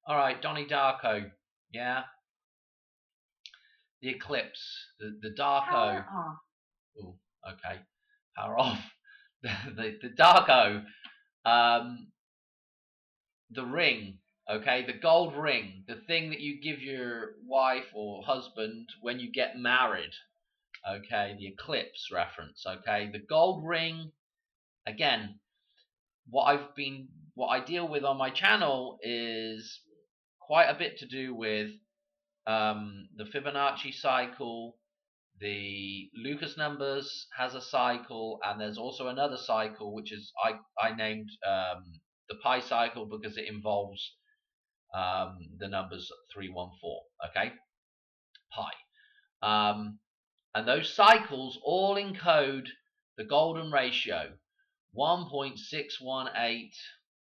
All right, Donnie Darko. Yeah, the eclipse, the Darko. Power off. Oh, okay, power off. The Darko. Um, the ring. Okay, the gold ring, the thing that you give your wife or husband when you get married. Okay, the eclipse reference. Okay, the gold ring. Again, what I deal with on my channel is quite a bit to do with the Fibonacci cycle. The Lucas numbers has a cycle, and there's also another cycle which is I named the pi cycle because it involves the numbers 314. Okay, pi. And those cycles all encode the golden ratio 1.6180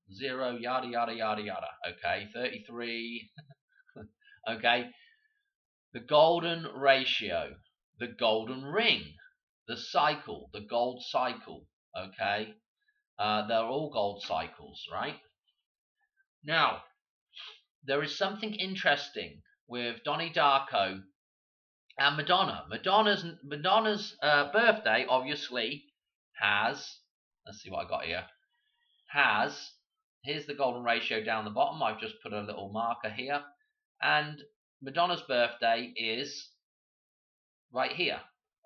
yada yada yada yada. Okay, 33. Okay, the golden ratio, the golden ring, the cycle, the gold cycle. Okay, they're all gold cycles, right? Now, there is something interesting with Donnie Darko and Madonna. Madonna's birthday obviously has. Let's see what I got here. Here's the golden ratio down the bottom. I've just put a little marker here, and Madonna's birthday is right here.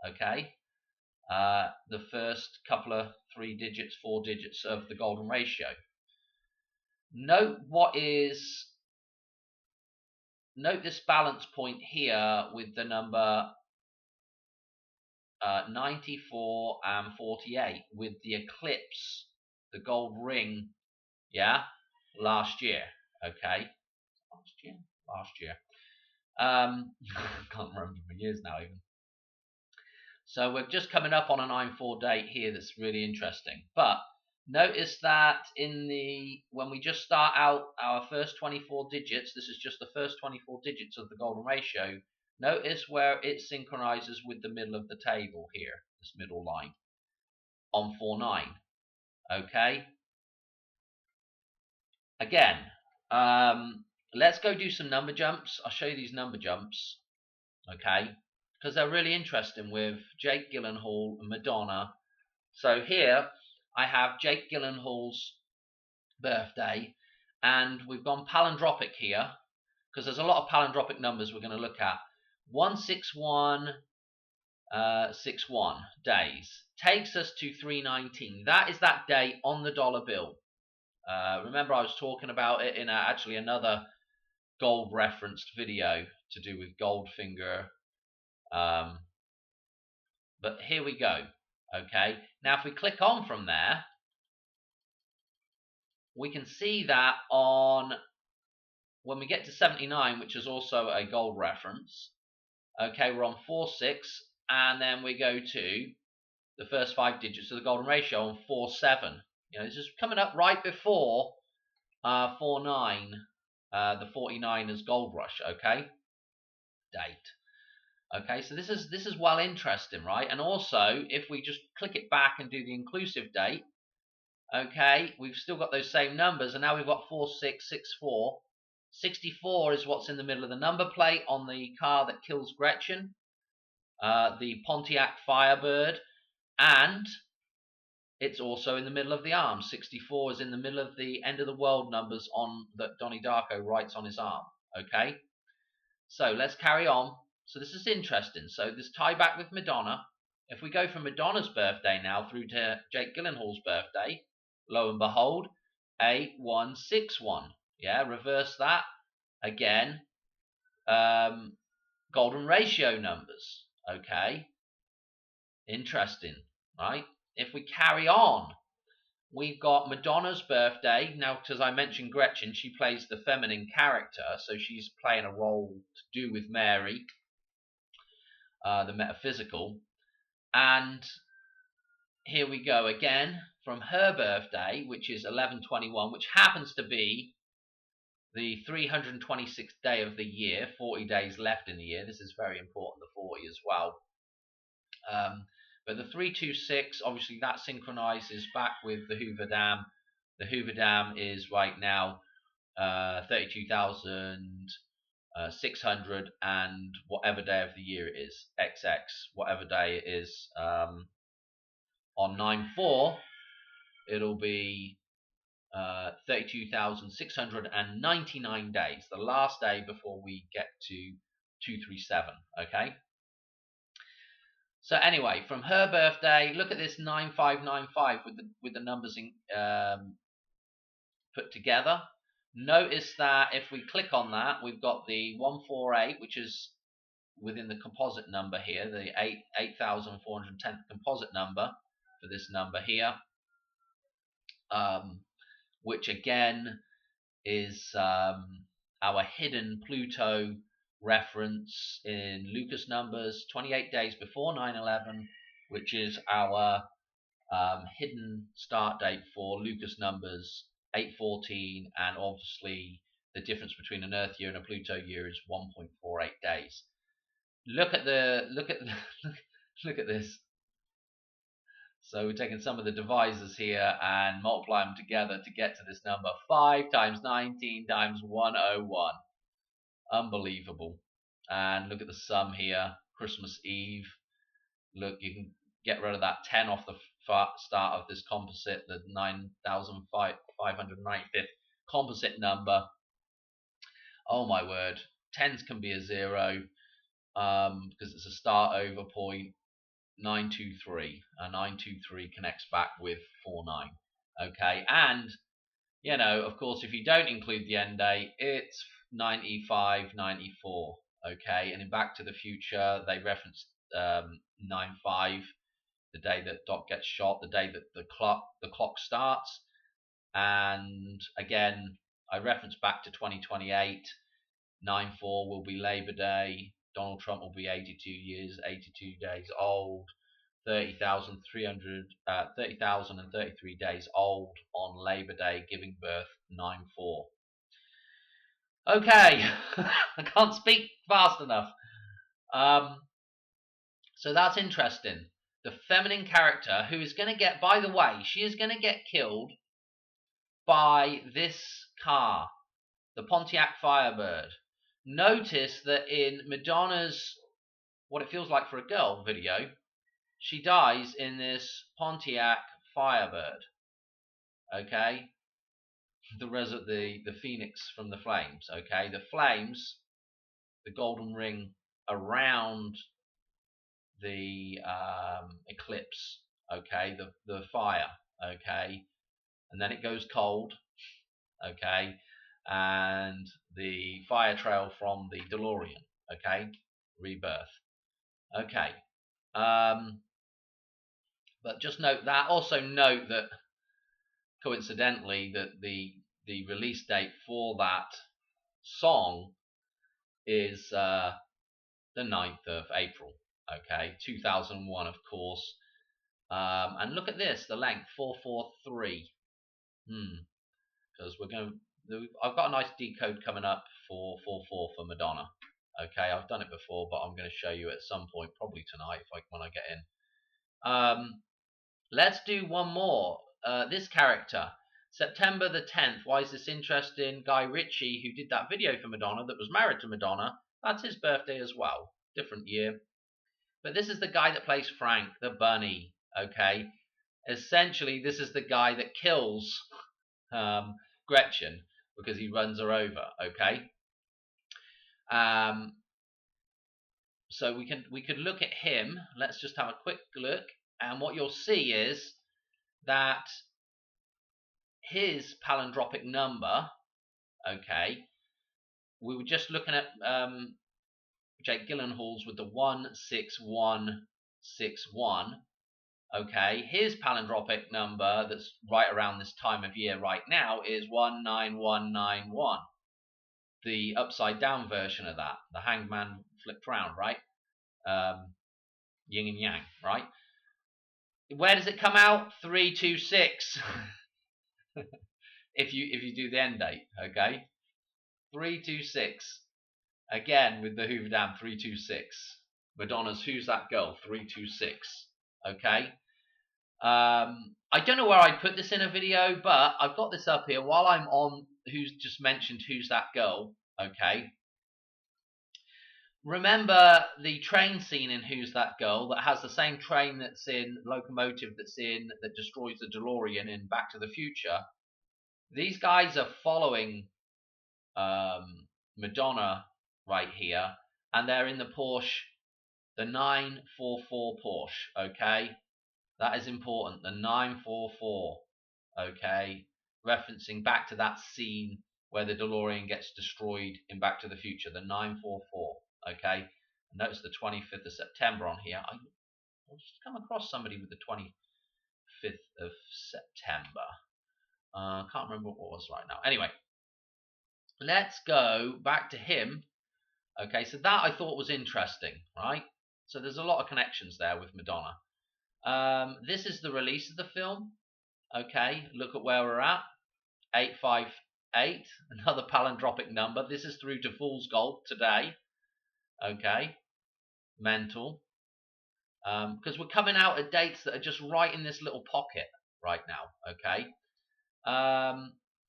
Okay, the first couple of 3 digits, 4 digits of the golden ratio. Note this balance point here with the number 94 and 48 with the eclipse, the gold ring, yeah, last year. Okay, last year. Can't remember for years now even. So we're just coming up on a 9/4 date here that's really interesting. But notice that when we just start out our first 24 digits, this is just the first 24 digits of the golden ratio. Notice where it synchronizes with the middle of the table here, this middle line, on 4/9. Okay? Again, let's go do some number jumps. I'll show you these number jumps. Okay? Because they're really interesting with Jake Gyllenhaal and Madonna. So here I have Jake Gyllenhaal's birthday, and we've gone palindropic here because there's a lot of palindropic numbers we're going to look at. 16161 days takes us to 319. That is that date on the dollar bill. Remember, I was talking about it in actually another gold referenced video to do with Goldfinger. But here we go. Okay, now if we click on from there, we can see that when we get to 79, which is also a gold reference, okay, we're on 46, and then we go to the first 5 digits of the golden ratio on 47. This is coming up right before 49, the 49ers gold rush, okay, date. Okay, so this is well interesting, right? And also, if we just click it back and do the inclusive date, okay, we've still got those same numbers, and now we've got 4664. 64 is what's in the middle of the number plate on the car that kills Gretchen, the Pontiac Firebird, and it's also in the middle of the arm. 64 is in the middle of the end of the world numbers that Donnie Darko writes on his arm. Okay, so let's carry on. So this is interesting. So this tie back with Madonna. If we go from Madonna's birthday now through to Jake Gyllenhaal's birthday, lo and behold, 8161. Yeah, reverse that again. Golden ratio numbers. Okay, interesting, right? If we carry on, we've got Madonna's birthday. Now, because I mentioned Gretchen, she plays the feminine character, so she's playing a role to do with Mary, the metaphysical. And here we go again from her birthday, which is 11/21, which happens to be the 326th day of the year, 40 days left in the year. This is very important, the 40 as well. But the 326, obviously that synchronizes back with the Hoover Dam. The Hoover Dam is right now 32,600 and whatever day of the year it is, XX, whatever day it is. On 9/4, it'll be 32,699 days, the last day before we get to 237. Okay. So anyway, from her birthday, look at this 9595 with the numbers put together. Notice that if we click on that, we've got the 148, which is within the composite number here, the 8,410th composite number for this number here, which again is our hidden Pluto reference in Lucas numbers, 28 days before 9/11, which is our hidden start date for Lucas numbers 814, and obviously the difference between an Earth year and a Pluto year is 1.48 days. Look at look at this. So we're taking some of the divisors here and multiply them together to get to this number. 5 times 19 times 101. Unbelievable. And look at the sum here. Christmas Eve. Look, you can get rid of that 10 off the start of this composite, the 9,595th composite number. Oh my word. 10s can be a 0 because it's a start over point. 923, and 923 connects back with 49. Okay, and you know, of course, if you don't include the end date, it's 9594. Okay, and in Back to the Future, they referenced 95, the day that Doc gets shot, the day that the clock starts, and again, I reference back to 2028. 9/4 will be Labor Day. Donald Trump will be 82 years, 82 days old, 30,033 days old on Labor Day, giving birth 9/4. Okay, I can't speak fast enough. So that's interesting. The feminine character who is going to get, by the way, she is going to get killed by this car, the Pontiac Firebird. Notice that in Madonna's What It Feels Like for a Girl video, she dies in this Pontiac Firebird. Okay? The phoenix from the flames. Okay? The flames, the golden ring around the eclipse. Okay? The fire. Okay? And then it goes cold. Okay? And the fire trail from the DeLorean. Okay? Rebirth. Okay. But just note that. Also note that, coincidentally, that the release date for that song is the 9th of April. Okay, 2001, of course. And look at this, the length, 443. Because I've got a nice decode coming up for 4/4 for Madonna. Okay, I've done it before, but I'm going to show you at some point, probably tonight, when I get in. Let's do one more. This character, September the 10th. Why is this interesting? Guy Ritchie, who did that video for Madonna, that was married to Madonna, that's his birthday as well. Different year. But this is the guy that plays Frank, the bunny. Okay, essentially, this is the guy that kills Gretchen because he runs her over. Okay. So we could look at him. Let's just have a quick look, and what you'll see is that his palindromic number. Okay, we were just looking at Jake Gyllenhaal's with the 16161. Okay, his palindromic number that's right around this time of year right now is 19191. The upside down version of that, the hangman flipped round, right? Yin and yang, right? Where does it come out? 326. if you do the end date, okay? 326. Again with the Hoover Dam, 326. Madonna's Who's That Girl, 326. Okay. I don't know where I put this in a video, but I've got this up here while I'm on who's just mentioned Who's That Girl, okay? Remember the train scene in Who's That Girl that has the same train that's in locomotive that destroys the DeLorean in Back to the Future? These guys are following Madonna right here, and they're in the Porsche, the 944 Porsche, okay? That is important, the 944, okay? Referencing back to that scene where the DeLorean gets destroyed in Back to the Future, the 944, okay? Notice the 25th of September on here. I just come across somebody with the 25th of September. Can't remember what it was right now. Anyway, let's go back to him. Okay, so that I thought was interesting, right? So there's a lot of connections there with Madonna. This is the release of the film. Okay, look at where we're at. 858, another palindromic number. This is through to Fool's Gold today. Okay, mental. Because we're coming out at dates that are just right in this little pocket right now. Okay.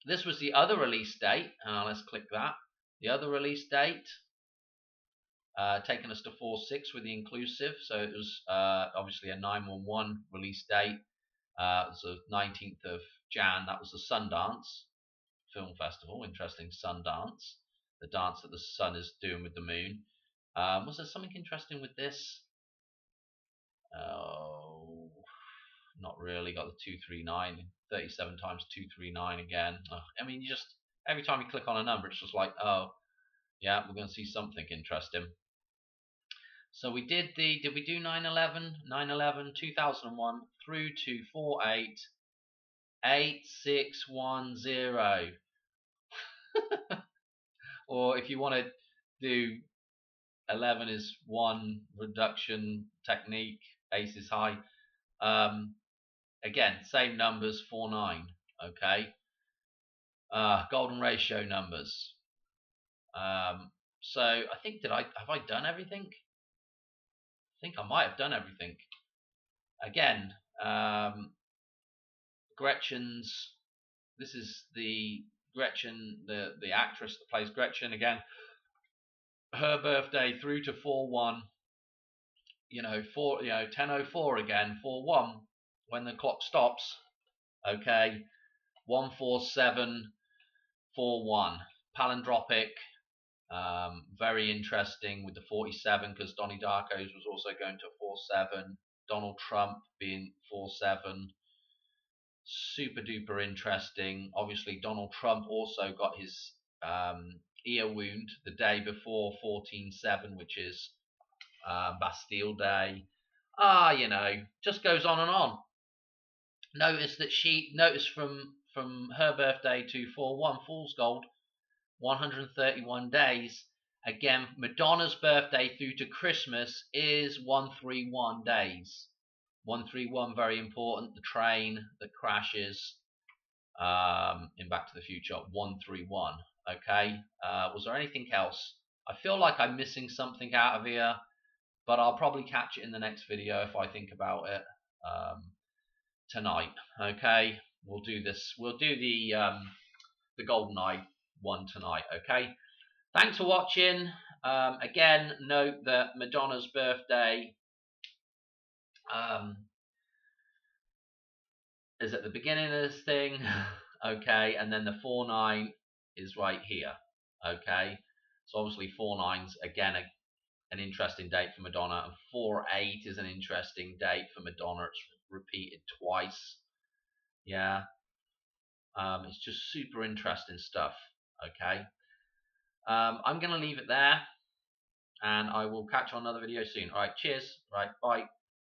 This was the other release date. Let's click that. The other release date, taking us to 4/6 with the inclusive. So it was obviously a 911 release date. It was the 19th of Jan. That was the Sundance Film Festival. Interesting, Sundance. The dance that the sun is doing with the moon. Was there something interesting with this? Oh, not really. Got the 239, 37 times 239 again. I mean, you just, every time you click on a number, it's just like, oh, yeah, we're going to see something interesting. So we did we do 9/11? 9/11, 2001 through to 48, 8610. Or if you want to do 11 is 1 reduction technique, ace is high. Again, same numbers, 49. Okay. Golden ratio numbers. So I think have I done everything? I think I might have done everything. Again, Gretchen's. This is the Gretchen, the actress that plays Gretchen. Again, her birthday through to 4/1. 10:04 again, 4/1 when the clock stops. Okay, 14741 palindromic. Very interesting with the 47 because Donnie Darko's was also going to 47. Donald Trump being 47. Super duper interesting. Obviously, Donald Trump also got his ear wound the day before 14/7, which is Bastille Day. Just goes on and on. Notice from her birthday to 4/1 Fool's Gold, 131 days. Again, Madonna's birthday through to Christmas is 131 days. 131, very important. The train that crashes in Back to the Future, 131. Okay. Was there anything else? I feel like I'm missing something out of here, but I'll probably catch it in the next video if I think about it tonight. Okay. We'll do this. We'll do the GoldenEye one tonight. Okay. Thanks for watching. Again, note that Madonna's birthday is at the beginning of this thing. Okay, and then the 49 is right here. Okay, so obviously 49's again an interesting date for Madonna, and 48 is an interesting date for Madonna. It's repeated twice. Yeah, it's just super interesting stuff. Okay. I'm going to leave it there, and I will catch you on another video soon. All right, cheers. All right, bye.